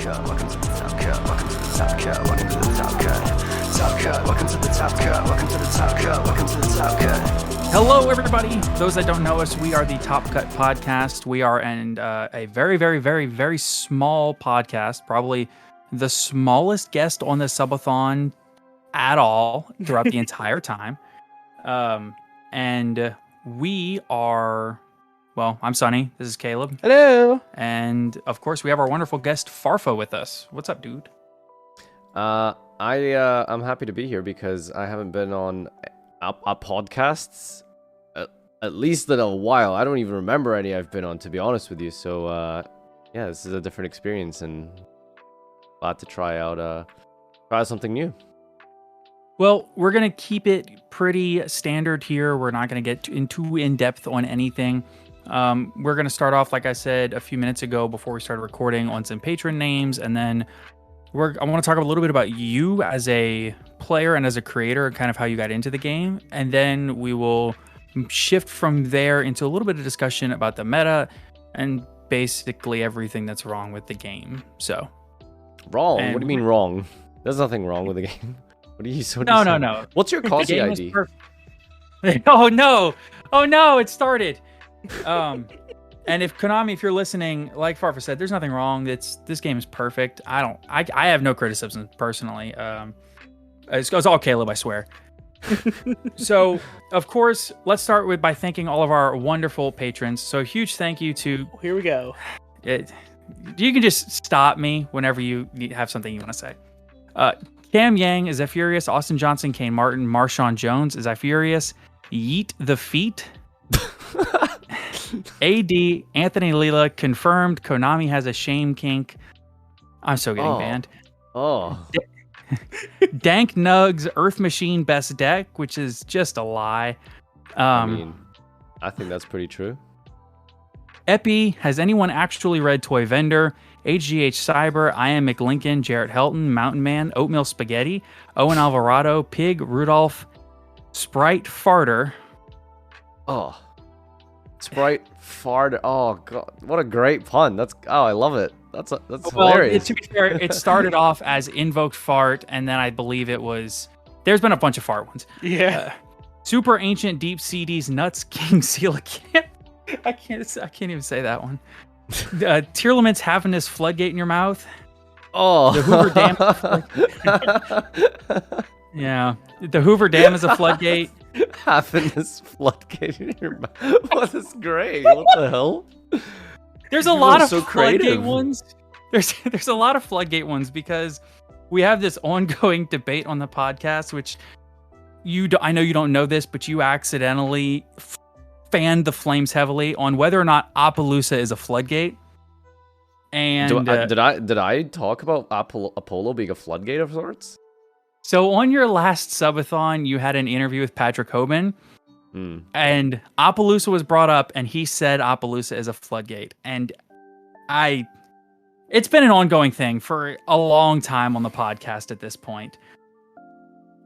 cut. Welcome to the top cut. Welcome to the top cut. Welcome to the top cut. Top cut. Welcome to the top cut. Welcome to the top cut. Welcome to the top cut. Hello, everybody. Those that don't know us, we are the Top Cut Podcast. We are a very, very, very, very small podcast, probably the smallest guest on the Subathon at all throughout the entire time. And we are, well, I'm Sonny. This is Caleb. Hello. And of course, we have our wonderful guest Farfa with us. What's up, dude? I'm happy to be here because I haven't been on a podcasts at least in a while. I don't even remember any I've been on, to be honest with you. So yeah, this is a different experience and glad to try out something new. Well, we're going to keep it pretty standard here. We're not going to get too in-depth on anything. We're going to start off, like I said a few minutes ago before we started recording, on some patron names, and then I want to talk a little bit about you as a player and as a creator and kind of how you got into the game. And then we will shift from there into a little bit of discussion about the meta and basically everything that's wrong with the game. So, wrong? What do you mean wrong? There's nothing wrong with the game. What are you so? No. What's your Causey ID? Oh no! It started. And if Konami, if you're listening, like Farfa said, there's nothing wrong. This game is perfect. I have no criticisms personally. It's all Caleb, I swear. So, of course, let's start by thanking all of our wonderful patrons. So, a huge thank you to. Here we go. You can just stop me whenever you have something you want to say. Cam Yang, is Furious, Austin Johnson, Kane Martin, Marshawn Jones, is Furious, Yeet the Feet, AD, Anthony Lila, confirmed Konami has a shame kink. I'm so getting banned. Dank Nugs, Earth Machine Best Deck, which is just a lie. I think that's pretty true. Epi, has anyone actually read Toy Vendor? HGH Cyber, I Am McLincoln, Jarrett Helton, Mountain Man, Oatmeal Spaghetti, Owen Alvarado, Pig, Rudolph, Sprite Farter. Sprite Farter. Oh god, what a great pun. I love it. That's hilarious. To be fair, it started off as Invoked Fart, and then I believe it was. There's been a bunch of fart ones. Yeah. Super Ancient Deep CD's Nuts King Coelacanth. I can't even say that one. Tearlament's having this floodgate in your mouth. The Hoover Dam. Yeah, the Hoover Dam is a floodgate. Having this floodgate in your mouth. Oh, that's great. What the hell? There's a lot of floodgate ones. There's a lot of floodgate ones because we have this ongoing debate on the podcast, which I know you don't know this, but you accidentally fanned the flames heavily on whether or not Appaloosa is a floodgate. And did I talk about Apollo being a floodgate of sorts? So on your last Subathon, you had an interview with Patrick Hoban, and Appaloosa was brought up, and he said Appaloosa is a floodgate. And it's been an ongoing thing for a long time on the podcast at this point.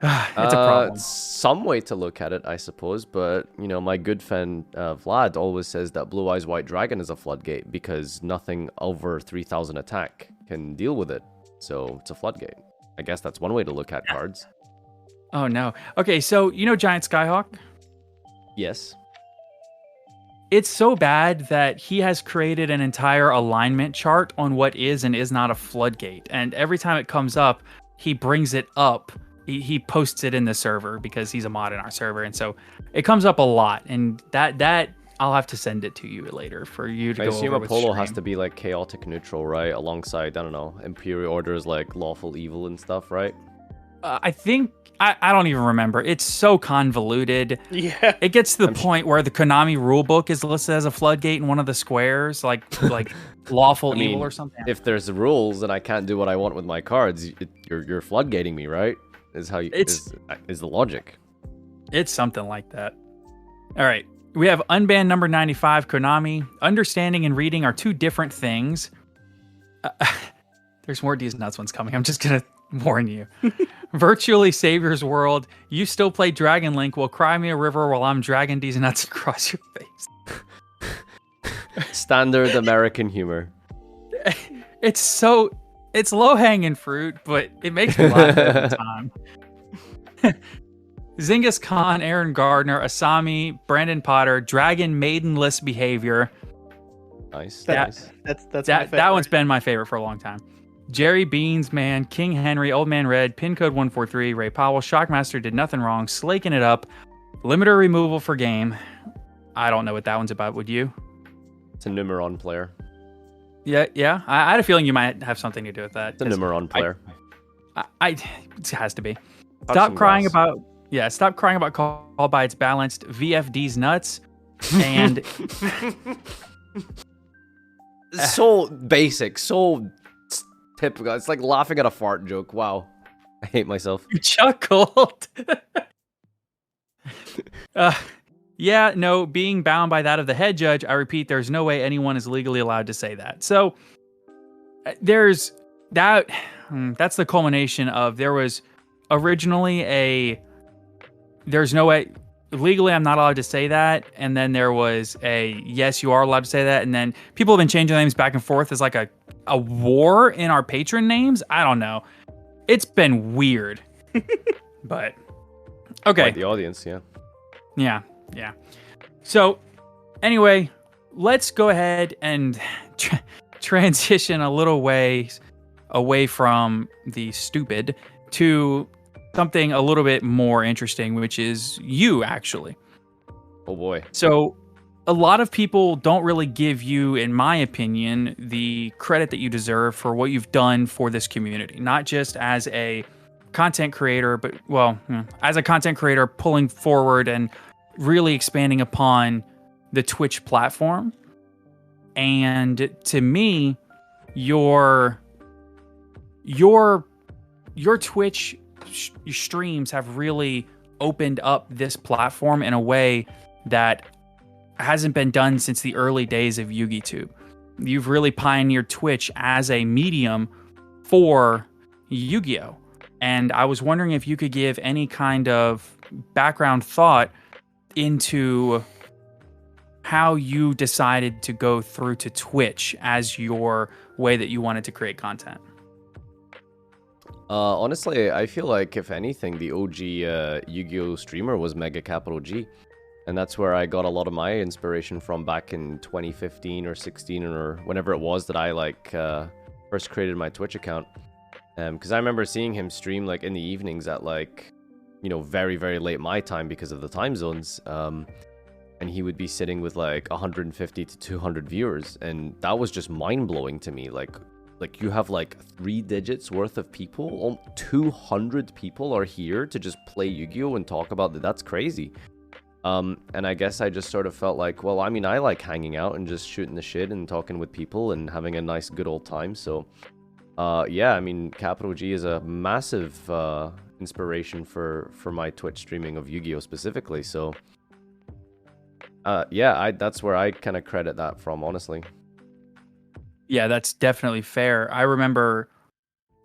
It's a problem. Some way to look at it, I suppose, but my good friend Vlad always says that Blue Eyes White Dragon is a floodgate because nothing over 3,000 attack can deal with it, so it's a floodgate. I guess that's one way to look at cards. Oh no. Okay, so Giant Skyhawk? Yes. It's so bad that he has created an entire alignment chart on what is and is not a floodgate, and every time it comes up, he brings it up. He posts it in the server because he's a mod in our server, and so it comes up a lot. And that I'll have to send it to you later for you to go over. I assume Apollo has to be like chaotic neutral, right? Alongside, I don't know, Imperial orders like lawful evil and stuff, right? I think I don't even remember. It's so convoluted. Yeah, it gets to the point where the Konami rulebook is listed as a floodgate in one of the squares, like lawful evil or something. If there's rules and I can't do what I want with my cards, you're floodgating me, right? Is the logic. It's something like that. All right. We have Unbanned number 95, Konami. Understanding and reading are two different things. There's more D's Nuts ones coming. I'm just going to warn you. Virtually Savior's World. You still play Dragon Link. Well, cry me a river while I'm dragging D's Nuts across your face. Standard American humor. It's so It's low hanging fruit, but it makes me laugh every time. Zingis Khan, Aaron Gardner, Asami, Brandon Potter, Dragon Maidenless Behavior. Nice. That- Nice. That's my That one's favorite. been my favorite for a long time. Jerry Beans, man, King Henry, Old Man Red, Pin Code 143, Ray Powell, Shockmaster did nothing wrong, slaking it up, limiter removal for game. I don't know what that one's about. Would you? It's a Numeron player. Yeah. I had a feeling you might have something to do with that. It's a Numeron player. It has to be. Touch Stop some crying grass. about. Yeah, stop crying about Call by its balanced VFD's nuts. And So basic, so typical. It's like laughing at a fart joke. Wow. I hate myself. you chuckled. Yeah, no, being bound by that of the head judge, I repeat, there's no way anyone is legally allowed to say that. So there's that. That's the culmination of there was originally there's no way legally I'm not allowed to say that, and then there was yes, you are allowed to say that, and then people have been changing names back and forth as like a war in our patron names. I don't know. It's been weird. But okay. Quite the audience, yeah. Yeah. So, anyway, let's go ahead and transition a little ways away from the stupid to something a little bit more interesting, which is you, actually. Oh boy. So, a lot of people don't really give you, in my opinion, the credit that you deserve for what you've done for this community, not just as a content creator, but, as a content creator pulling forward and really expanding upon the Twitch platform. And to me, your Twitch streams have really opened up this platform in a way that hasn't been done since the early days of YuGiTube. You've really pioneered Twitch as a medium for Yu-Gi-Oh! And I was wondering if you could give any kind of background thought into how you decided to go through to Twitch as your way that you wanted to create content. Honestly, I feel like if anything, the OG Yu-Gi-Oh streamer was Mega Capital G, and that's where I got a lot of my inspiration from back in 2015 or 16 or whenever it was that I first created my Twitch account. Because I remember seeing him stream like in the evenings at very, very late my time because of the time zones. And he would be sitting with like 150 to 200 viewers, and that was just mind-blowing to me. Like you have like 3 digits worth of people, 200 people are here to just play Yu-Gi-Oh! And talk about that. That's crazy. And I guess I just sort of felt like, well, I mean, I like hanging out and just shooting the shit and talking with people and having a nice good old time. So yeah, I mean, Capital G is a massive inspiration for my Twitch streaming of Yu-Gi-Oh! Specifically. So yeah, that's where I kind of credit that from, honestly. Yeah, that's definitely fair. I remember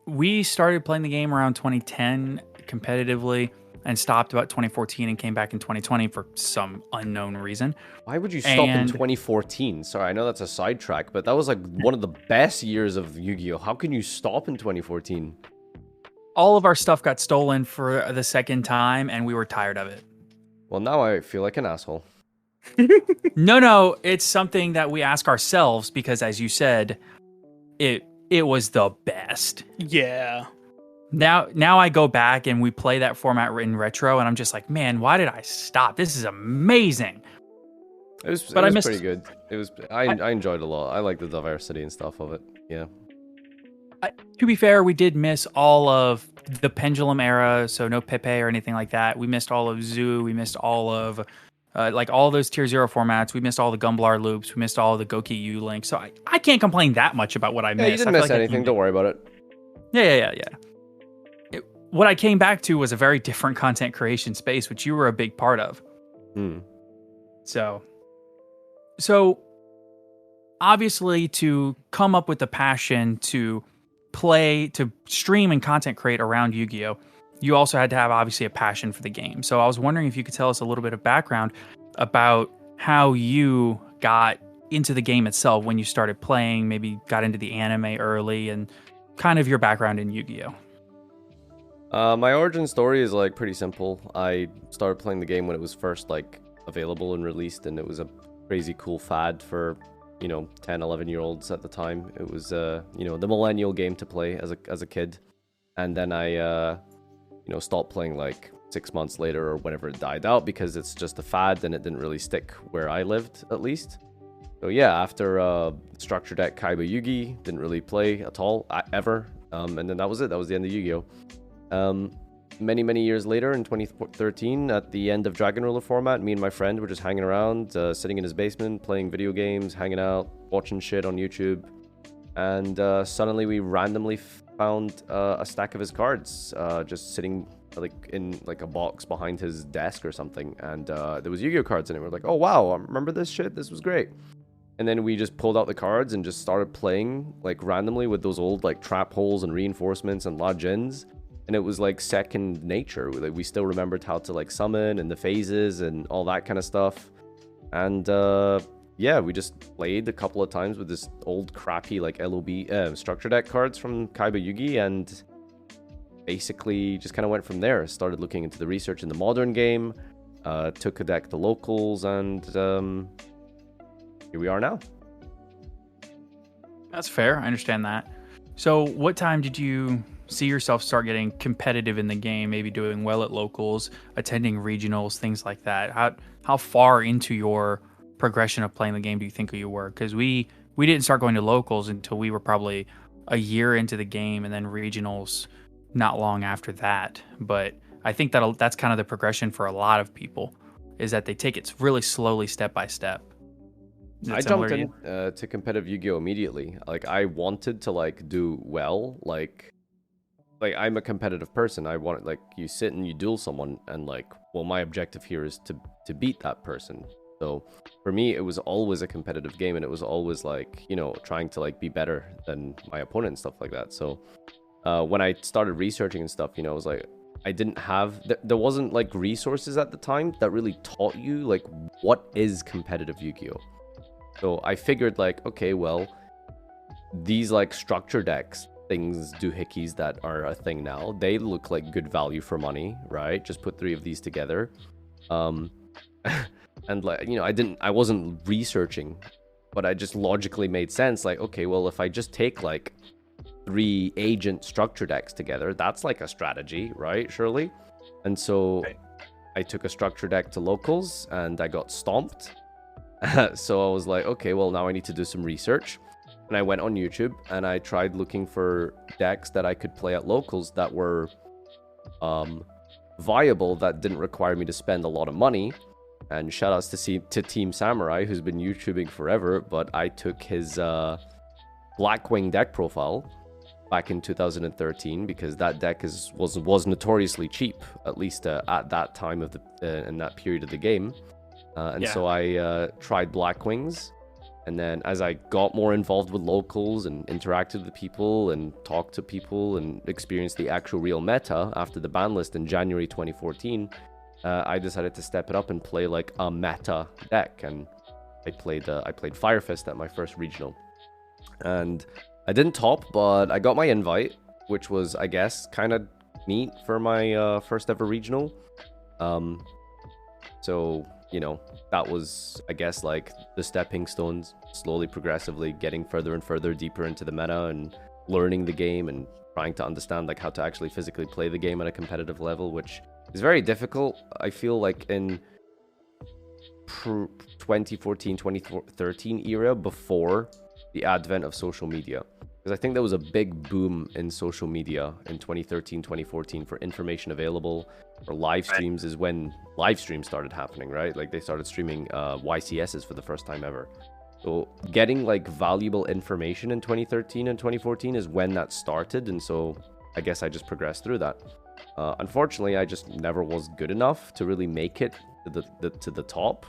we started playing the game around 2010 competitively and stopped about 2014 and came back in 2020 for some unknown reason. Why would you stop in And- 2014? Sorry, I know that's a sidetrack, but that was like one of the best years of Yu-Gi-Oh! How can you stop in 2014? All of our stuff got stolen for the second time and we were tired of it. Well, now I feel like an asshole. No, it's something that we ask ourselves because, as you said, it was the best. Yeah. Now I go back and we play that format in retro, and I'm just like, man, why did I stop? This is amazing. It was But I missed- pretty good. It was I enjoyed it a lot. I like the diversity and stuff of it. Yeah. To be fair, we did miss all of the Pendulum era, so no Pepe or anything like that. We missed all of Zoo. We missed all of all those Tier 0 formats. We missed all the Gumblar loops. We missed all the Goki U links. So I can't complain that much about what I Yeah, missed. you didn't I feel miss like I anything. came- Don't worry about it. Yeah. What I came back to was a very different content creation space, which you were a big part of. Hmm. So obviously, to come up with the passion to play, to stream and content create around Yu-Gi-Oh!, you also had to have obviously a passion for the game. So I was wondering if you could tell us a little bit of background about how you got into the game itself when you started playing, maybe got into the anime early and kind of your background in Yu-Gi-Oh. My origin story is like pretty simple. I started playing the game when it was first like available and released, and it was a crazy cool fad for 10, 11-year-olds at the time. It was the millennial game to play as a kid, and then I stopped playing like 6 months later or whenever it died out because it's just a fad and it didn't really stick where I lived, at least. So yeah, after structure deck Kaiba Yugi, didn't really play at all ever, and then that was it. That was the end of Yu-Gi-Oh. Many years later, in 2013, at the end of Dragon Ruler format, me and my friend were just hanging around, sitting in his basement, playing video games, hanging out, watching shit on YouTube, and suddenly we randomly found a stack of his cards, just sitting like in like a box behind his desk or something, and there was Yu-Gi-Oh cards in it. We're like, oh wow, I remember this shit. This was great. And then we just pulled out the cards and just started playing like randomly with those old like trap holes and reinforcements and Lajins. And it was like second nature. Like, we still remembered how to like summon and the phases and all that kind of stuff. And yeah, we just played a couple of times with this old crappy like LOB structure deck cards from Kaiba Yugi, and basically just kind of went from there. Started looking into the research in the modern game, took a deck to locals, and here we are now. That's fair. I understand that. So what time did you see yourself start getting competitive in the game, maybe doing well at locals, attending regionals, things like that? How far into your progression of playing the game do you think you were? Because we didn't start going to locals until we were probably a year into the game, and then regionals not long after that. But I think that's kind of the progression for a lot of people, is that they take it really slowly, step by step. I jumped in to competitive Yu-Gi-Oh immediately. Like, I wanted to like do well. Like I'm a competitive person. I want, like, you sit and you duel someone, and like, well, my objective here is to beat that person. So for me, it was always a competitive game, and it was always like, trying to like be better than my opponent and stuff like that. So when I started researching and stuff, it was like, I didn't have, there wasn't like resources at the time that really taught you like what is competitive Yu-Gi-Oh. So I figured like, okay, well, these like structure decks, things, doohickeys that are a thing now, they look like good value for money, right? Just put 3 of these together. And like, I wasn't researching, but I just logically made sense. Like, okay, well, if I just take like 3 agent structure decks together, that's like a strategy, right? Surely. And so I took a structure deck to locals and I got stomped. So I was like, okay, well, now I need to do some research. And I went on YouTube and I tried looking for decks that I could play at locals that were viable, that didn't require me to spend a lot of money. And shout outs to Team Samurai, who's been YouTubing forever, but I took his Blackwing deck profile back in 2013 because that deck was notoriously cheap, at least at that time of in that period of the game. So I tried Blackwings, and then as I got more involved with locals and interacted with people and talked to people and experienced the actual real meta after the ban list in January 2014, I decided to step it up and play like a meta deck, and I played Fire Fist at my first regional, and I didn't top, but I got my invite, which was, I guess, kind of neat for my first ever regional. So that was, I guess, like the stepping stones, slowly, progressively getting further and further deeper into the meta and learning the game and trying to understand like how to actually physically play the game at a competitive level, which is very difficult. I feel like in 2014, 2013 era, before the advent of social media. Because I think there was a big boom in social media in 2013, 2014 for information available. For live streams is when live streams started happening, right? Like they started streaming YCSs for the first time ever. So getting like valuable information in 2013 and 2014 is when that started. And so I guess I just progressed through that. Unfortunately, I just never was good enough to really make it to the top.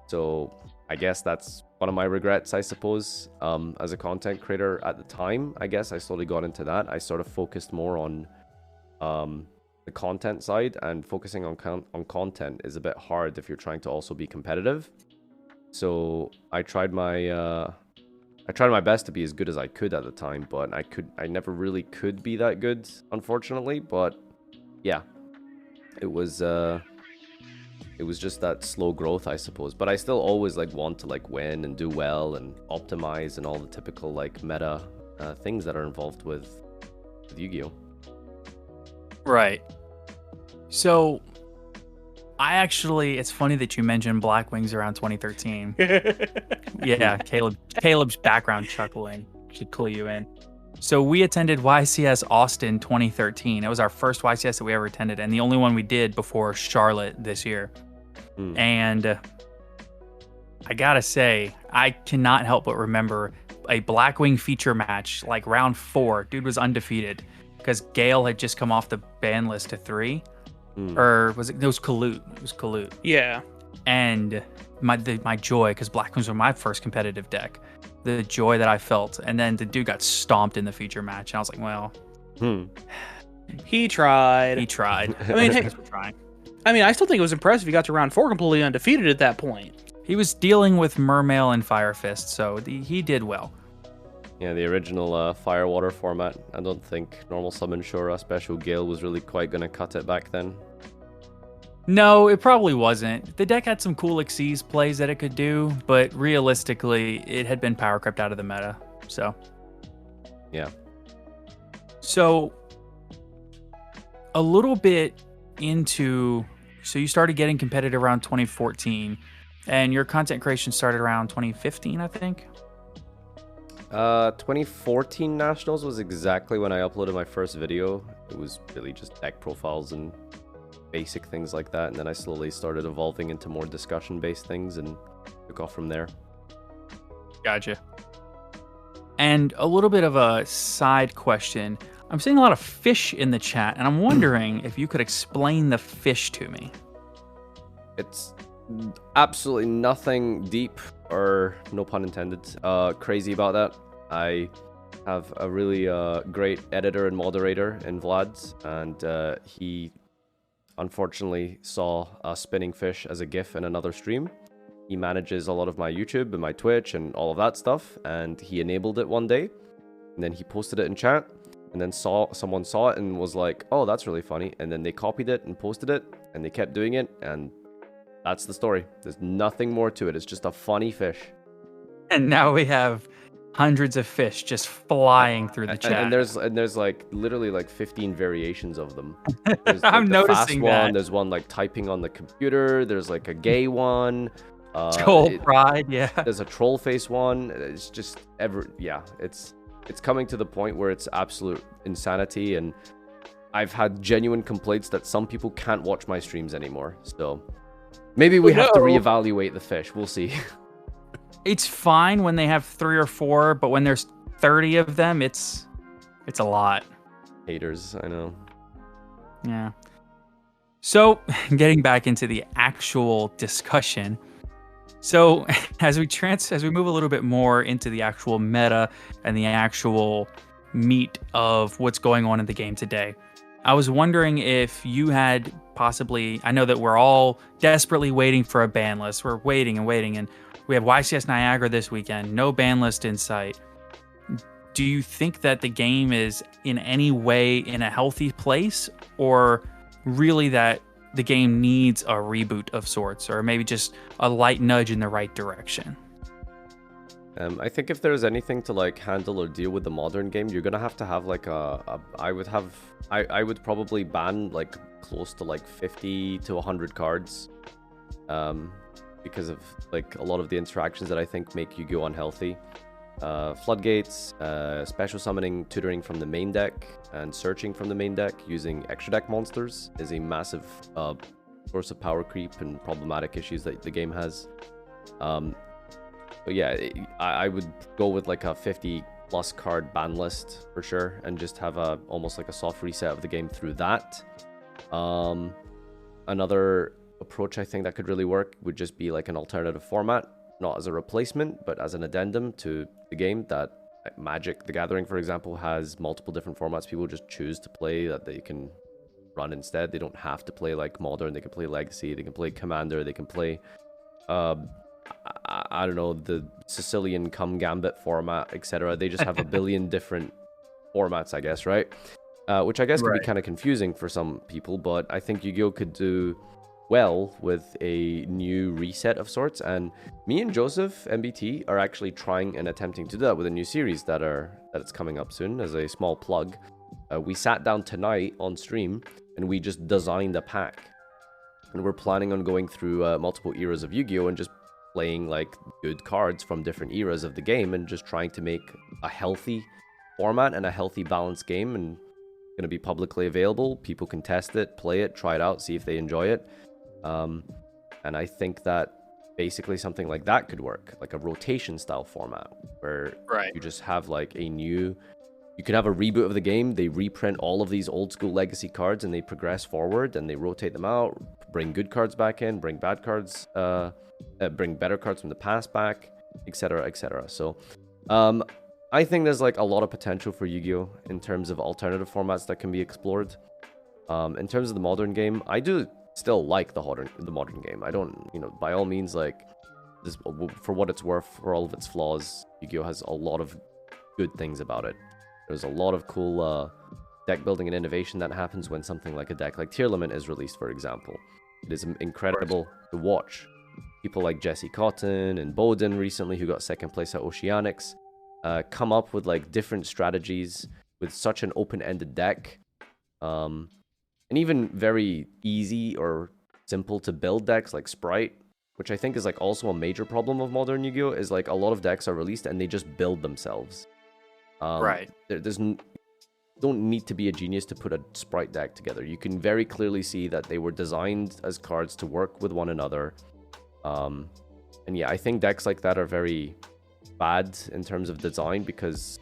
So I guess that's one of my regrets, I suppose, as a content creator at the time. I guess I slowly got into that. I sort of focused more on the content side, and focusing on content is a bit hard if you're trying to also be competitive. So I tried my I tried my best to be as good as I could at the time, but I never really could be that good, unfortunately. But yeah, it was just that slow growth, I suppose. But I still always like want to like win and do well and optimize and all the typical like meta things that are involved with Yu-Gi-Oh. Right. So, it's funny that you mentioned Black Wings around 2013. Yeah, Caleb's background chuckling should clue you in. So we attended YCS Austin 2013. It was our first YCS that we ever attended, and the only one we did before Charlotte this year. And I gotta say, I cannot help but remember a Blackwing feature match, like round 4. Dude was undefeated because Gale had just come off the ban list to 3. Or was it? It was Kalut. It was Kalut. Yeah. And my joy, because Blackwings were my first competitive deck. The joy that I felt, and then the dude got stomped in the feature match, and I was like, well, he tried. He tried. I mean, hey, Thanks for trying. I mean, I still think it was impressive. He got to round 4 completely undefeated at that point. He was dealing with Mermail and Fire Fist, so he did well. Yeah, the original Fire Water format. I don't think normal summon Shura Special Gale was really quite gonna cut it back then. No, it probably wasn't. The deck had some cool Xyz plays that it could do, but realistically, it had been power crept out of the meta. So, yeah. So, a little bit into, so you started getting competitive around 2014, and your content creation started around 2015, I think. 2014 Nationals was exactly when I uploaded my first video. It was really just deck profiles and basic things like that, and then I slowly started evolving into more discussion-based things and took off from there. Gotcha. And a little bit of a side question. I'm seeing a lot of fish in the chat, and I'm wondering if you could explain the fish to me. It's absolutely nothing deep, or no pun intended, crazy about that. I have a really great editor and moderator in Vlad's, and he unfortunately saw a spinning fish as a GIF in another stream. He manages a lot of my YouTube and my Twitch and all of that stuff, and he enabled it one day, and then he posted it in chat, and then someone saw it and was like, oh, that's really funny, and then they copied it and posted it, and they kept doing it, and that's the story. There's nothing more to it. It's just a funny fish. And now we have hundreds of fish just flying through the chat. And there's like literally like 15 variations of them. There's like I'm the noticing fast that. one. There's one like typing on the computer. There's like a gay one. Troll Pride, yeah. There's a troll face one. It's just it's coming to the point where it's absolute insanity, and I've had genuine complaints that some people can't watch my streams anymore. So maybe we have to reevaluate the fish. We'll see. It's fine when they have 3 or 4, but when there's 30 of them, it's a lot. Haters, I know. Yeah. So, getting back into the actual discussion. So, as we move a little bit more into the actual meta and the actual meat of what's going on in the game today, I was wondering if you had possibly, I know that we're all desperately waiting for a ban list. We're waiting and waiting, and we have YCS Niagara this weekend, no ban list in sight. Do you think that the game is in any way in a healthy place, or really that the game needs a reboot of sorts, or maybe just a light nudge in the right direction? I think if there's anything to like handle or deal with the modern game, you're gonna have to have like I would probably ban like close to like 50 to 100 cards, because of like a lot of the interactions that I think make Yu-Gi-Oh unhealthy. Floodgates, special summoning, tutoring from the main deck, and searching from the main deck using extra deck monsters is a massive source of power creep and problematic issues that the game has. But yeah, I would go with like a 50 plus card ban list for sure, and just have almost like a soft reset of the game through that. Another approach I think that could really work would just be like an alternative format, not as a replacement, but as an addendum to the game. That like Magic the Gathering, for example, has multiple different formats people just choose to play that they can run instead. They don't have to play like Modern. They can play Legacy, they can play Commander, they can play... I I don't know, the Sicilian cum gambit format, etc. They just have a billion different formats, I guess, right? Which I guess could be kind of confusing for some people, but I think Yu-Gi-Oh could do well with a new reset of sorts. And me and Joseph MBT are actually trying and attempting to do that with a new series that's coming up soon. As a small plug, we sat down tonight on stream and we just designed a pack, and we're planning on going through multiple eras of Yu-Gi-Oh and just playing like good cards from different eras of the game and just trying to make a healthy format and a healthy balanced game. And going to be publicly available. People can test it, play it, try it out, see if they enjoy it. And I think that basically something like that could work, like a rotation style format where you just have like you can have a reboot of the game. They reprint all of these old school legacy cards and they progress forward and they rotate them out, bring good cards back in, bring bad cards, bring better cards from the past back, etc., etc. So, I think there's like a lot of potential for Yu-Gi-Oh in terms of alternative formats that can be explored. In terms of the modern game, I do still like the modern game. I don't, by all means, like, this, for what it's worth, for all of its flaws, Yu-Gi-Oh has a lot of good things about it. There's a lot of cool deck building and innovation that happens when something like a deck like Tier Limit is released, for example. It is incredible to watch. People like Jesse Cotton and Bowden recently, who got second place at Oceanics, come up with like different strategies with such an open-ended deck. And even very easy or simple to build decks like Sprite, which I think is like also a major problem of modern Yu-Gi-Oh, is like a lot of decks are released and they just build themselves. There's don't need to be a genius to put a Sprite deck together. You can very clearly see that they were designed as cards to work with one another. And yeah, I think decks like that are very bad in terms of design because,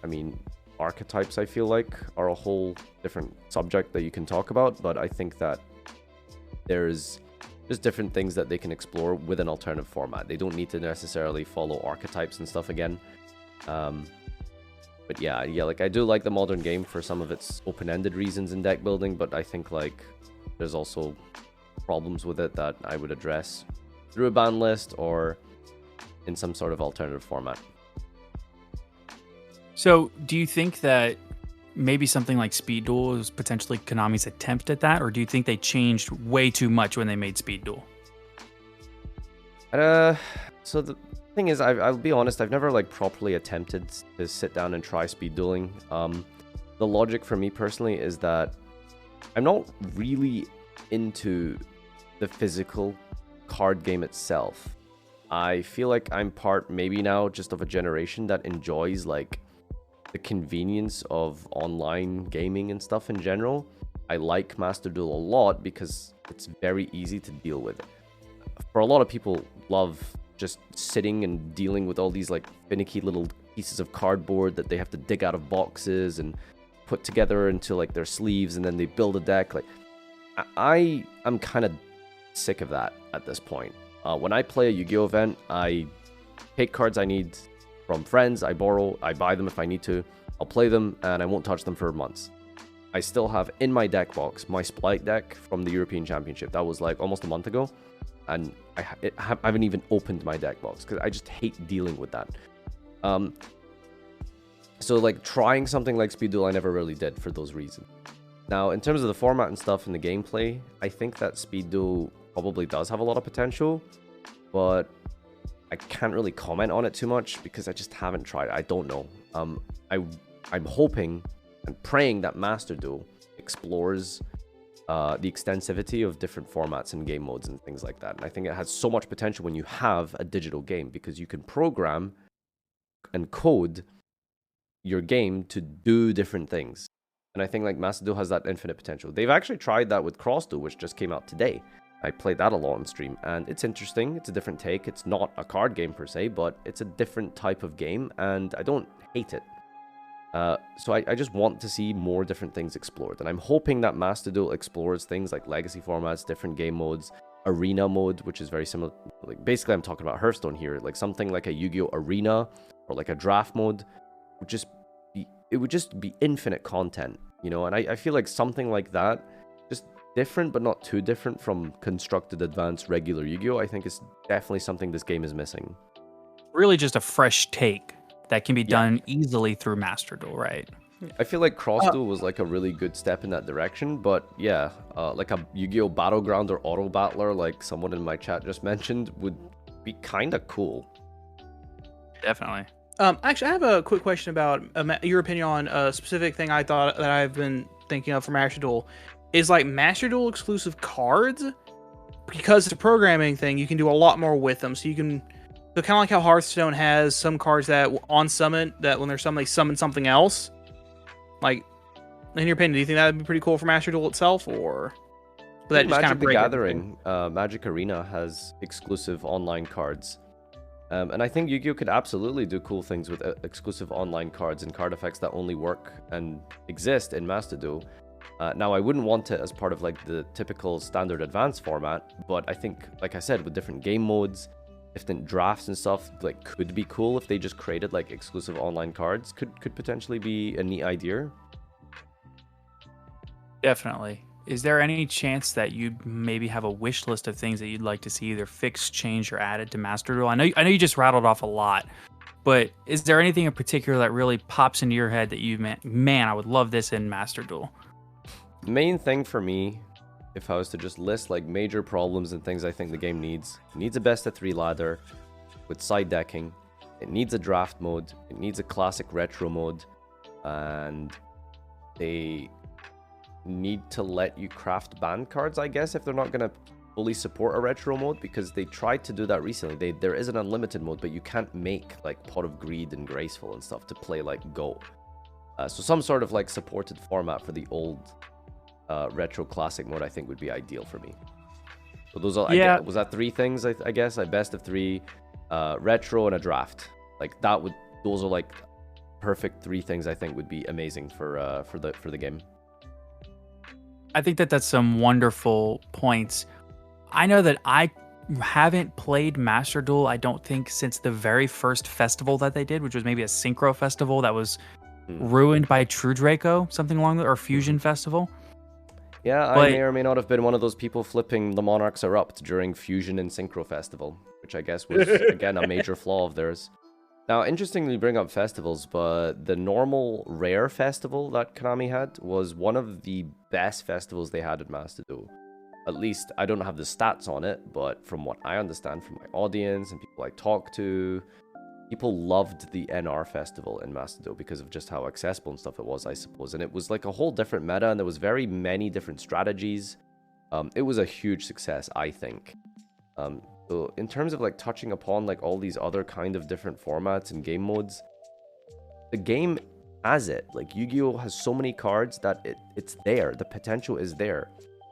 I mean, archetypes, I feel like, are a whole different subject that you can talk about, but I think that there's just different things that they can explore with an alternative format. They don't need to necessarily follow archetypes and stuff again. But yeah, like I do like the modern game for some of its open-ended reasons in deck building, but I think like there's also problems with it that I would address through a ban list or in some sort of alternative format. So, do you think that maybe something like Speed Duel is potentially Konami's attempt at that, or do you think they changed way too much when they made Speed Duel? So the thing is, I'll be honest, I've never like properly attempted to sit down and try speed dueling. The logic for me personally is that I'm not really into the physical card game itself. I feel like I'm part maybe now just of a generation that enjoys like the convenience of online gaming and stuff in general. I like Master Duel a lot because it's very easy to deal with. For a lot of people, love just sitting and dealing with all these like finicky little pieces of cardboard that they have to dig out of boxes and put together into like their sleeves, and then they build a deck. Like, I'm kind of sick of that at this point. When I play a Yu-Gi-Oh event, I take cards I need from friends, I borrow, I buy them if I need to, I'll play them, and I won't touch them for months. I still have in my deck box my Splite deck from the European Championship. That was like almost a month ago, and I haven't even opened my deck box because I just hate dealing with that. So like trying something like Speed Duel, I never really did for those reasons. Now, in terms of the format and stuff and the gameplay, I think that Speed Duel probably does have a lot of potential, but I can't really comment on it too much because I just haven't tried it. I don't know. I'm hoping and praying that Master Duel explores the extensivity of different formats and game modes and things like that. And I think it has so much potential when you have a digital game because you can program and code your game to do different things. And I think like Master Duel has that infinite potential. They've actually tried that with Cross Duel, which just came out today. I played that a lot on stream, and it's interesting. It's a different take. It's not a card game per se, but it's a different type of game, and I don't hate it. So I just want to see more different things explored, and I'm hoping that Master Duel explores things like legacy formats, different game modes, arena mode, which is very similar. Like basically, I'm talking about Hearthstone here, like something like a Yu-Gi-Oh Arena or like a draft mode would just be infinite content, you know. And I feel like something like that just different, but not too different from constructed advanced regular Yu-Gi-Oh. I think it's definitely something this game is missing. Really just a fresh take that can be Yeah. done easily through Master Duel, right? I feel like Cross Duel was like a really good step in that direction, but yeah, like a Yu-Gi-Oh Battleground or Auto Battler, like someone in my chat just mentioned, would be kind of cool. Definitely. Actually, I have a quick question about your opinion on a specific thing I thought that I've been thinking of for Master Duel. Is like Master Duel exclusive cards, because it's a programming thing, you can do a lot more with them. So you can, so kind of like how Hearthstone has some cards that on summon, that when they're summoned, they summon something else. Like, in your opinion, do you think that would be pretty cool for Master Duel itself, or would that just kind of Magic the break everything? Gathering, Magic Arena has exclusive online cards. And I think Yu-Gi-Oh could absolutely do cool things with exclusive online cards and card effects that only work and exist in Master Duel. Now, I wouldn't want it as part of like the typical standard advanced format, but I think, like I said, with different game modes, different drafts and stuff, like could be cool if they just created like exclusive online cards. Could potentially be a neat idea. Definitely. Is there any chance that you'd maybe have a wish list of things that you'd like to see either fixed, changed, or added to Master Duel? I know you just rattled off a lot, but is there anything in particular that really pops into your head that you man, I would love this in Master Duel? Main thing for me, if I was to just list like major problems and things I think the game needs, it needs a best of 3 ladder with side decking. It needs a draft mode. It needs a classic retro mode, and they need to let you craft banned cards, I guess, if they're not gonna fully support a retro mode, because they tried to do that recently. There is an unlimited mode, but you can't make like Pot of Greed and Graceful and stuff to play like Go. So some sort of like supported format for the old retro classic mode I think would be ideal for me. So those are, Yeah. was that 3 things? I guess a best of 3, retro, and a draft. Like that would, those are like perfect 3 things I think would be amazing for the game. I think that's some wonderful points. I know that I haven't played Master Duel, I don't think, since the very first festival that they did, which was maybe a synchro festival that was ruined by True Draco, something along the, or Fusion Festival. Yeah, But- I may or may not have been one of those people flipping the Monarchs Erupt during Fusion and Synchro Festival, which I guess was, again, a major flaw of theirs. Now, interestingly, you bring up festivals, but the normal Rare Festival that Konami had was one of the best festivals they had at Master Duel. At least, I don't have the stats on it, but from what I understand from my audience and people I talk to, people loved the NR Festival in Master Duel because of just how accessible and stuff it was, I suppose. And it was like a whole different meta, and there was very many different strategies. It was a huge success, I think. So in terms of like touching upon like all these other kind of different formats and game modes, the game has it. Like Yu-Gi-Oh has so many cards that it's there. The potential is there.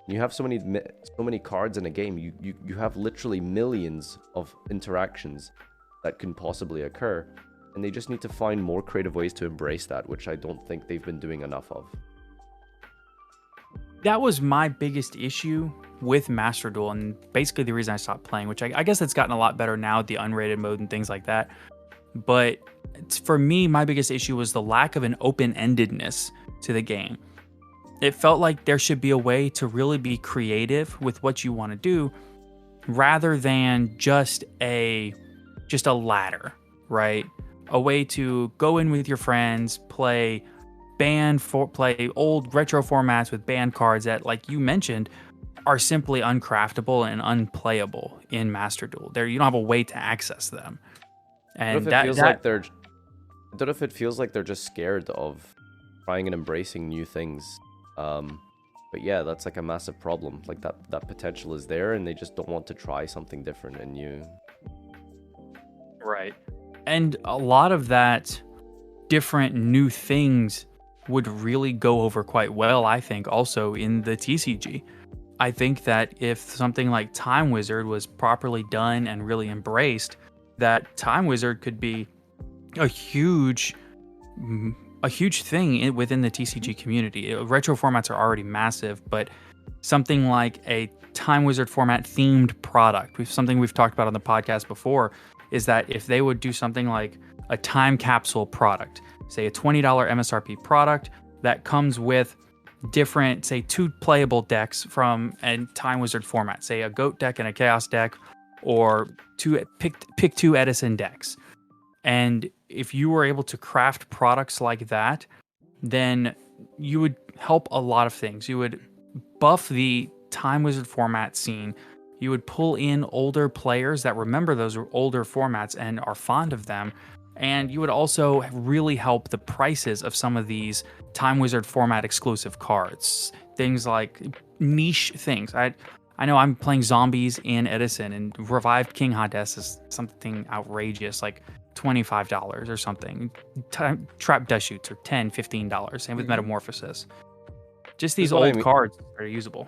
You have so many cards in a game. You have literally millions of interactions that can possibly occur, and they just need to find more creative ways to embrace that, which I don't think they've been doing enough of. That was my biggest issue with Master Duel, and basically the reason I stopped playing, which I guess it's gotten a lot better now with the unrated mode and things like that. But for me, my biggest issue was the lack of an open-endedness to the game. It felt like there should be a way to really be creative with what you want to do, rather than just a ladder, right? A way to go in with your friends, play old retro formats with banned cards that, like you mentioned, are simply uncraftable and unplayable in Master Duel. You don't have a way to access them. And I don't know if it feels like they're just scared of trying and embracing new things. But yeah, that's like a massive problem. Like that potential is there, and they just don't want to try something different and new. Right. And a lot of that different new things would really go over quite well, I think, also in the TCG. I think that if something like Time Wizard was properly done and really embraced, that Time Wizard could be a huge thing within the TCG community. Retro formats are already massive, but something like a Time Wizard format themed product, something we've talked about on the podcast before, is that if they would do something like a time capsule product, say a $20 MSRP product that comes with different, say, 2 playable decks from a Time Wizard format, say a Goat deck and a Chaos deck, or pick 2 Edison decks. And if you were able to craft products like that, then you would help a lot of things. You would buff the Time Wizard format scene. You would pull in older players that remember those older formats and are fond of them. And you would also really help the prices of some of these Time Wizard format exclusive cards. Things like niche things. I know I'm playing zombies in Edison, and Revived King Hades is something outrageous, like $25 or something. Trap Dust Shoots are $10, $15. Same with Metamorphosis. Just these old cards are usable.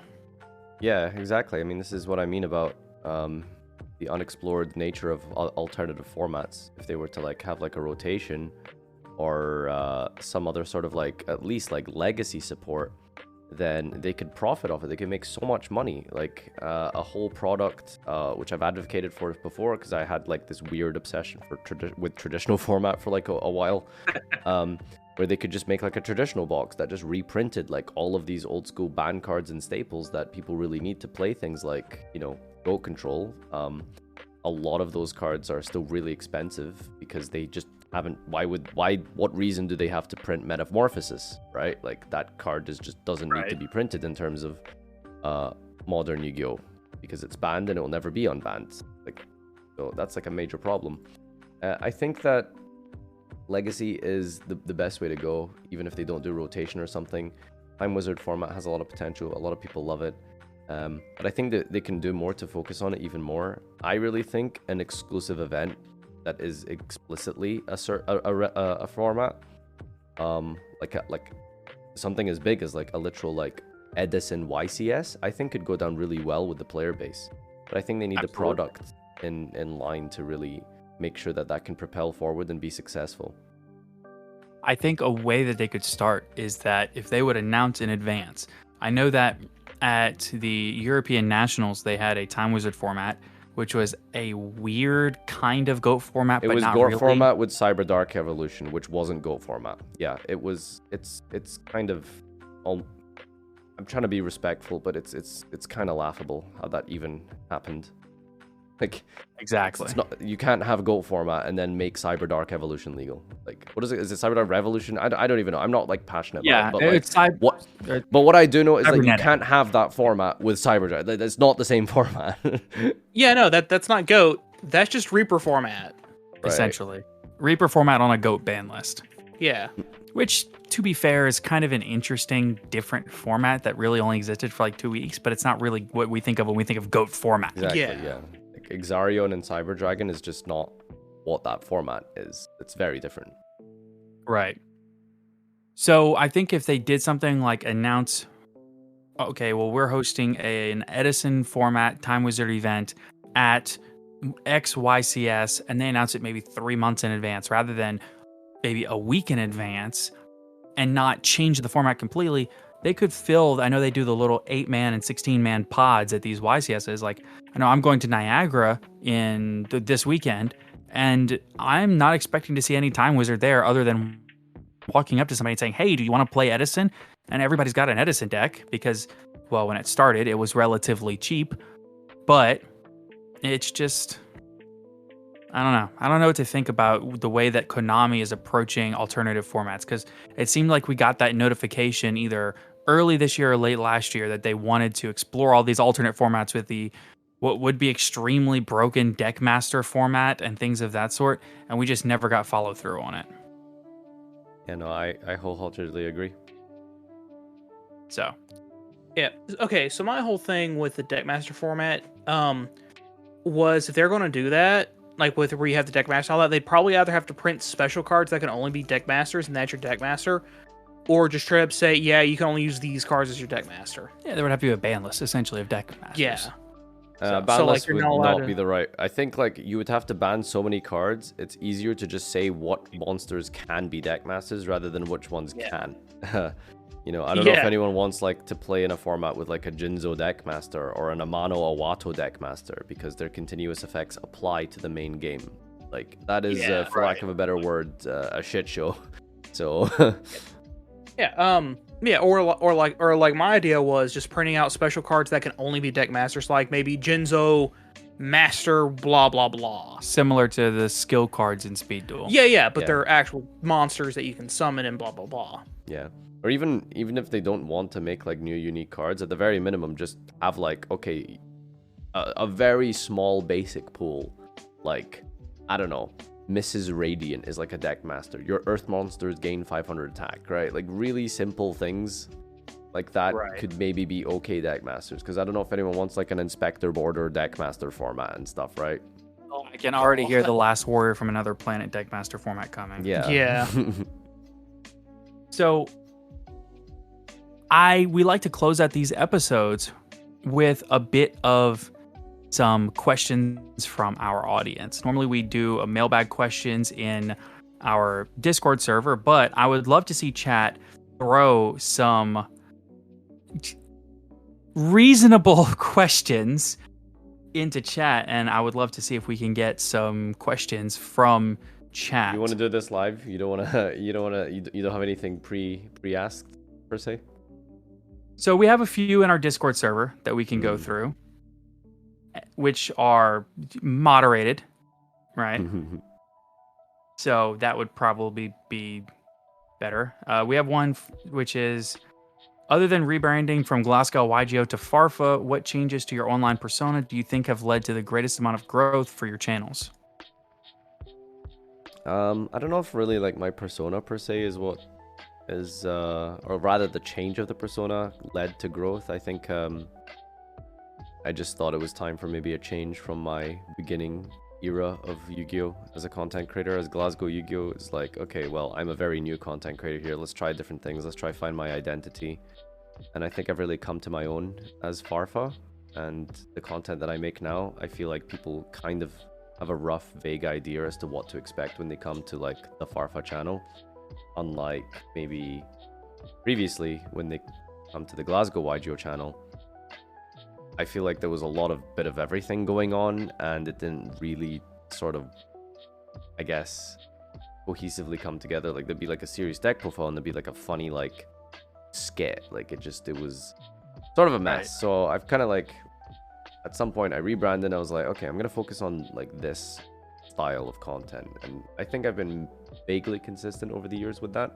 Yeah, exactly. I mean, this is what I mean about the unexplored nature of alternative formats. If they were to like have like a rotation or some other sort of like at least like legacy support, then they could profit off it. They could make so much money. Like a whole product, which I've advocated for before because I had like this weird obsession with traditional format for like a while. Where they could just make like a traditional box that just reprinted like all of these old school band cards and staples that people really need to play things like, you know, Goat Control. A lot of those cards are still really expensive because they just haven't. What reason do they have to print Metamorphosis, right? Like that card just doesn't need to be printed in terms of modern Yu-Gi-Oh, because it's banned and it will never be unbanned. Like, so that's like a major problem. I think that Legacy is the best way to go, even if they don't do rotation or something. Time Wizard format has a lot of potential. A lot of people love it. But I think that they can do more to focus on it even more. I really think an exclusive event that is explicitly a format, like something as big as like a literal like Edison YCS, I think could go down really well with the player base. But I think they need the product in line to really make sure that can propel forward and be successful. I think a way that they could start is that if they would announce in advance. I know that at the European Nationals, they had a Time Wizard format, which was a weird kind of Goat format, but not really. It was Goat format with Cyber Dark Evolution, which wasn't Goat format. Yeah, it's kind of... I'm trying to be respectful, but it's kind of laughable how that even happened. Like, exactly. It's not, you can't have Goat format and then make Cyber Dark Evolution legal. Like, what is it? Is it Cyber Dark Revolution? I don't even know. I'm not like passionate about it. But what I do know is that you can't have that format with Cyber Dark. It's not the same format. Yeah, no, that's not Goat. That's just Reaper format. Essentially. Reaper format on a Goat ban list. Yeah. Which, to be fair, is kind of an interesting, different format that really only existed for like 2 weeks, but it's not really what we think of when we think of Goat format. Exactly, yeah. Exarion and Cyber Dragon is just not what that format is. It's very different. Right. So I think if they did something like announce, okay, well, we're hosting an Edison format Time Wizard event at XYCS, and they announce it maybe 3 months in advance rather than maybe a week in advance, and not change the format completely, they could fill, I know they do the little 8-man and 16-man pods at these YCSs. Like, I know I'm going to Niagara in this weekend, and I'm not expecting to see any Time Wizard there other than walking up to somebody and saying, hey, do you want to play Edison? And everybody's got an Edison deck because, well, when it started, it was relatively cheap, but it's just... I don't know. I don't know what to think about the way that Konami is approaching alternative formats, because it seemed like we got that notification either early this year or late last year that they wanted to explore all these alternate formats with the what would be extremely broken Deckmaster format and things of that sort, and we just never got follow through on it. Yeah, no, I wholeheartedly agree. So, yeah. Okay, so my whole thing with the Deckmaster format was if they're going to do that, like with where you have the Deckmaster, all that, they'd probably either have to print special cards that can only be Deckmasters, and that's your Deckmaster, or just straight up say, yeah, you can only use these cards as your Deckmaster. Yeah, there would have to be a ban list, essentially, of Deckmasters. Yeah. Ban list would not be the right... I think, like, you would have to ban so many cards, it's easier to just say what monsters can be Deckmasters rather than which ones can. You know, I don't know if anyone wants like to play in a format with like a Jinzo Deckmaster or an Amano Awato Deckmaster because their continuous effects apply to the main game. Like that is, for lack of a better word, a shit show. So yeah. Yeah, or like my idea was just printing out special cards that can only be deck masters, like maybe Jinzo Master blah blah blah. Similar to the skill cards in Speed Duel. Yeah, but Yeah. they're actual monsters that you can summon and blah blah blah. Yeah. Or even if they don't want to make like new unique cards, at the very minimum, just have like, okay, a very small basic pool. Like, I don't know, Mrs. Radiant is like a deck master. Your Earth monsters gain 500 attack, right? Like really simple things like that could maybe be okay deck masters. Because I don't know if anyone wants like an Inspector border deck master format and stuff, right? Oh, I can already hear the Last Warrior from Another Planet deck master format coming. Yeah. Yeah. So we like to close out these episodes with a bit of some questions from our audience. Normally we do a mailbag questions in our Discord server, but I would love to see chat throw some reasonable questions into chat, and I would love to see if we can get some questions from chat. You want to do this live? You don't have anything pre-asked per se? So we have a few in our Discord server that we can go through, which are moderated, right? So that would probably be better. We have one which is, other than rebranding from Glasgow YuGiOh to Farfa, what changes to your online persona do you think have led to the greatest amount of growth for your channels? I don't know if really like my persona per se is what is, or rather the change of the persona led to growth. I think I just thought it was time for maybe a change from my beginning era of Yu-Gi-Oh as a content creator. As Glasgow YuGiOh is like, okay, well, I'm a very new content creator here. Let's try different things. Let's try find my identity. And I think I've really come to my own as Farfa. And the content that I make now, I feel like people kind of have a rough, vague idea as to what to expect when they come to like the Farfa channel. Unlike maybe previously when they come to the Glasgow YuGiOh channel. I feel like there was a lot of bit of everything going on, and it didn't really sort of, I guess, cohesively come together. Like there'd be like a serious deck profile and there'd be like a funny like skit. Like it was sort of a mess. Right. So I've kind of like, at some point I rebranded and I was like, okay, I'm gonna focus on like this style of content, and I think I've been vaguely consistent over the years with that.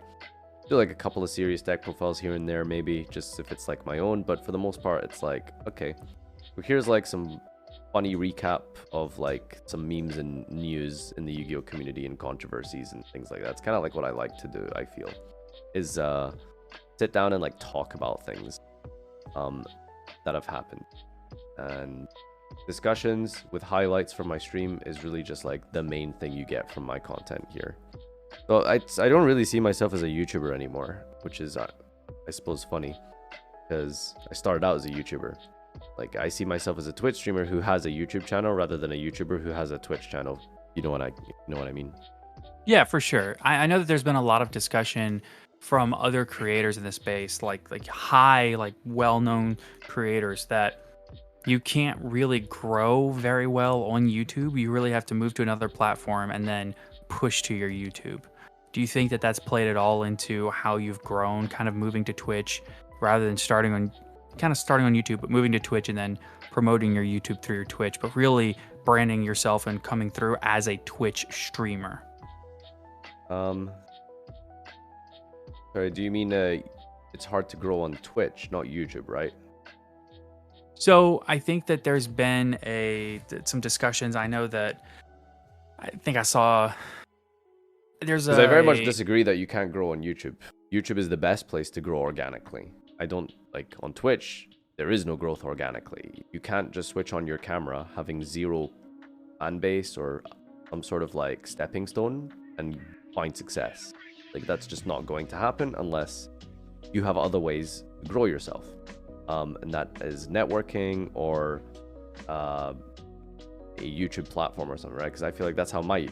Do like a couple of serious deck profiles here and there, maybe just if it's like my own, but for the most part it's like, okay, well, here's like some funny recap of like some memes and news in the Yu-Gi-Oh community and controversies and things like that. It's kind of like what I like to do, I feel, is sit down and like talk about things that have happened, and discussions with highlights from my stream is really just like the main thing you get from my content here. So I don't really see myself as a YouTuber anymore, which is, I suppose, funny, because I started out as a YouTuber. Like, I see myself as a Twitch streamer who has a YouTube channel rather than a YouTuber who has a Twitch channel. You know what I mean? Yeah, for sure. I know that there's been a lot of discussion from other creators in the space, like well-known creators, that you can't really grow very well on YouTube. You really have to move to another platform and then push to your YouTube. Do you think that that's played at all into how you've grown, kind of moving to Twitch rather than starting on YouTube, but moving to Twitch and then promoting your YouTube through your Twitch, but really branding yourself and coming through as a Twitch streamer? Sorry, do you mean it's hard to grow on Twitch, not YouTube, right? So I think that there's been some discussions. I know that I think I saw there's Because I very much disagree that you can't grow on YouTube. YouTube is the best place to grow organically. I don't, like, on Twitch, there is no growth organically. You can't just switch on your camera having zero fan base or some sort of like stepping stone and find success. Like, that's just not going to happen unless you have other ways to grow yourself. And that is networking or a YouTube platform or something, right? Because I feel like that's how my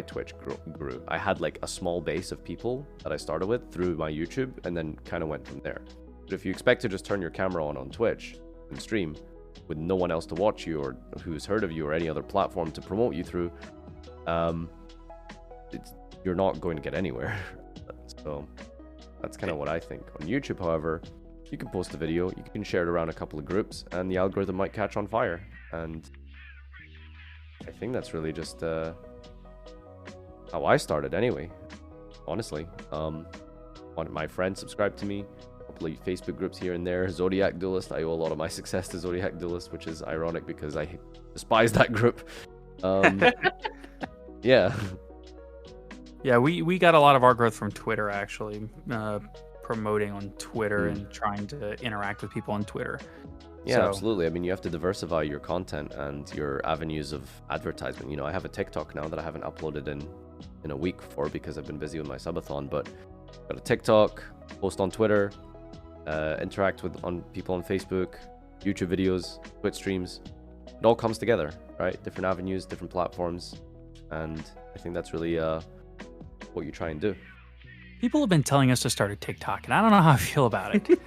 Twitch grew. I had like a small base of people that I started with through my YouTube and then kind of went from there. But if you expect to just turn your camera on Twitch and stream with no one else to watch you or who's heard of you or any other platform to promote you through, you're not going to get anywhere. So That's kind of what I think. On YouTube, however, you can post a video, you can share it around a couple of groups, and the algorithm might catch on fire. And I think that's really just how I started anyway, honestly. One of my friends subscribed to me, a couple of Facebook groups here and there. Zodiac Duelist, I owe a lot of my success to Zodiac Duelist, which is ironic because I despise that group. Yeah. Yeah, we got a lot of our growth from Twitter, actually, promoting on Twitter and trying to interact with people on Twitter. Yeah, So- absolutely. I mean, you have to diversify your content and your avenues of advertisement. You know, I have a TikTok now that I haven't uploaded in a week for because I've been busy with my subathon, but got a TikTok, post on Twitter, interact with people on Facebook, YouTube videos, Twitch streams. It all comes together, right? Different avenues, different platforms, and I think that's really what you try and do. People have been telling us to start a TikTok, and I don't know how I feel about it.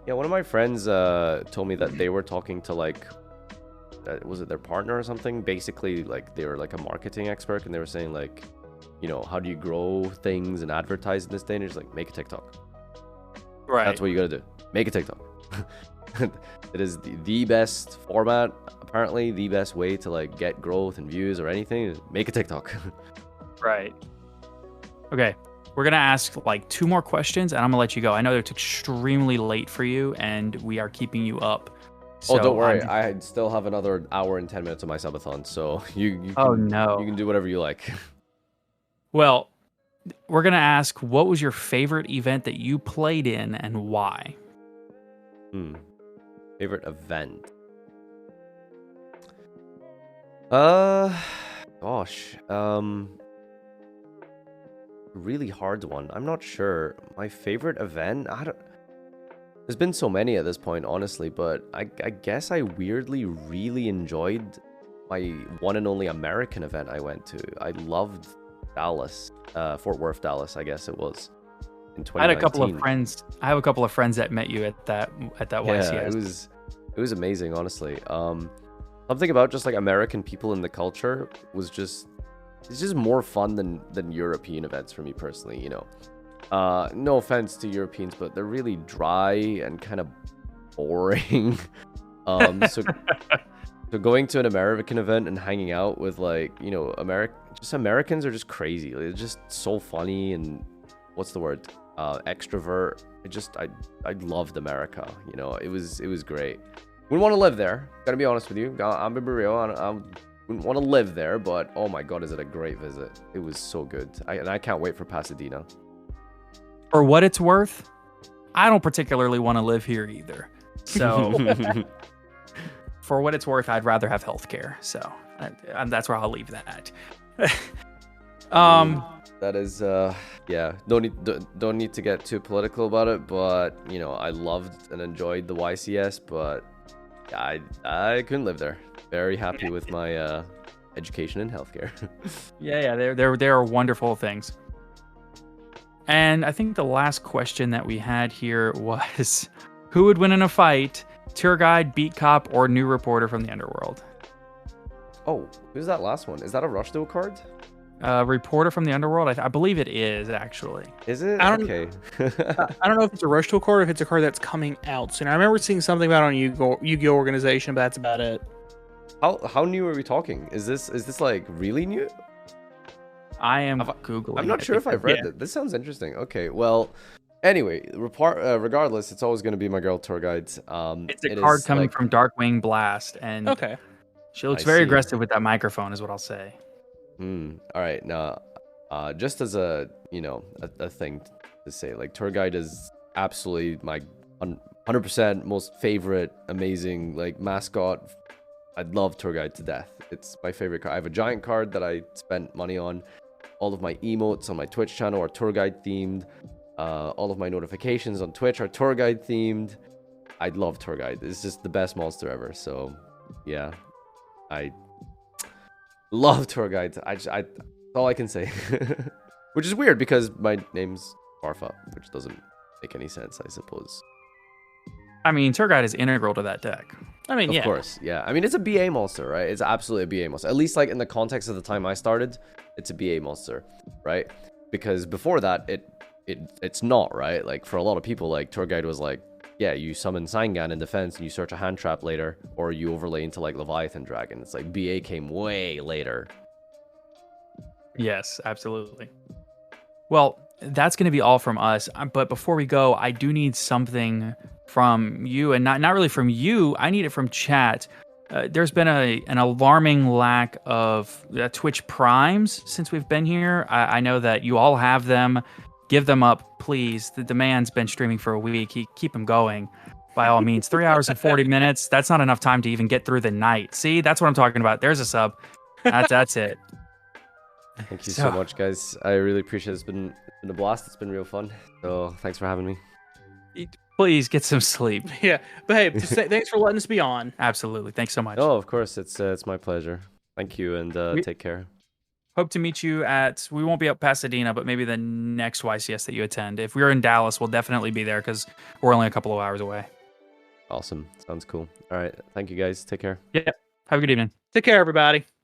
Yeah, one of my friends told me that they were talking to like, was it their partner or something? Basically, like they were like a marketing expert, and they were saying like, you know, how do you grow things and advertise in this day and age? Like, make a TikTok. Right. That's what you gotta do. Make a TikTok. It is the best format, apparently, the best way to like get growth and views or anything. Is make a TikTok. Right. Okay. We're going to ask like 2 more questions and I'm going to let you go. I know it's extremely late for you and we are keeping you up. Oh, don't worry. I'm- I still have another hour and 10 minutes of my subathon, so you can, Oh, no. you can do whatever you like. Well, we're going to ask, what was your favorite event that you played in and why? Favorite event? Gosh. Really hard one. I'm not sure. My favorite event? There's been so many at this point, honestly, but I guess I weirdly really enjoyed my one and only American event I went to. I loved Dallas, Fort Worth, Dallas, I guess it was, in 2019. I had a couple of friends. I have a couple of friends that met you at that YCS. Yeah, it was amazing, honestly. Something about just like American people in the culture was it's just more fun than European events for me personally, you know. No offense to Europeans, but they're really dry and kind of boring. So going to an American event and hanging out with like, you know, Americans are just crazy. They're just so funny and what's the word? Extrovert. I loved America. You know, it was great. Wouldn't want to live there. Gotta be honest with you. I'm being real. I wouldn't want to live there, but oh my god, is it a great visit? It was so good. And I can't wait for Pasadena. For what it's worth, I don't particularly want to live here either. So for what it's worth, I'd rather have healthcare. So that's where I'll leave that. That is yeah, don't need to get too political about it, but you know, I loved and enjoyed the YCS, but I couldn't live there. Very happy with my education and healthcare. Yeah, there are wonderful things. And I think the last question that we had here was, who would win in a fight, tour guide, beat cop, or new reporter from the underworld? Oh, who's that last one? Is that a Rush Duel card? Reporter from the underworld? I believe it is, actually. Is it? I don't- Okay. I don't know if it's a Rush Tool card or if it's a card that's coming out soon. I remember seeing something about it on YuGiOh Organization, but that's about it. How new are we talking? Is this like really new? I am Googling. I'm not it sure if I've because- read it. This sounds interesting. Okay, well, anyway, regardless, it's always going to be my girl tour guides. It's a it card is, coming like- from Darkwing Blast, and Okay. she looks I very see. aggressive with that microphone, is what I'll say. All right, now, just as a a thing to say, like tour guide is absolutely my 100% most favorite, amazing like mascot. I love tour guide to death. It's my favorite card. I have a giant card that I spent money on. All of my emotes on my Twitch channel are tour guide themed. All of my notifications on Twitch are tour guide themed. I love tour guide. It's just the best monster ever. So, yeah, I love tour guides. That's all I can say. Which is weird because my name's Farfa, which doesn't make any sense, I suppose. I mean, tour guide is integral to that deck. I mean, Of course, yeah. I mean, it's a BA monster, right? It's absolutely a BA monster. At least, like, in the context of the time I started, it's a BA monster, right? Because before that, it it's not, right? Like for a lot of people, like tour guide was like, yeah, you summon Sangan in defense and you search a hand trap later, or you overlay into like Leviathan Dragon. It's like BA came way later. Yes, absolutely. Well, that's going to be all from us. But before we go, I do need something from you, and not really from you. I need it from chat. There's been an alarming lack of Twitch primes since we've been here. I know that you all have them. Give them up, please. The man's been streaming for a week. Keep him going, by all means. 3 hours and 40 minutes. That's not enough time to even get through the night. See, that's what I'm talking about. There's a sub. That's it. Thank you so much, guys. I really appreciate it. It's been a blast. It's been real fun. So thanks for having me. Please get some sleep. Yeah, but hey, thanks for letting us be on. Absolutely. Thanks so much. Oh, of course. It's my pleasure. Thank you, and take care. Hope to meet you we won't be up Pasadena, but maybe the next YCS that you attend. If we're in Dallas, we'll definitely be there because we're only a couple of hours away. Awesome. Sounds cool. All right. Thank you, guys. Take care. Yep. Have a good evening. Take care, everybody.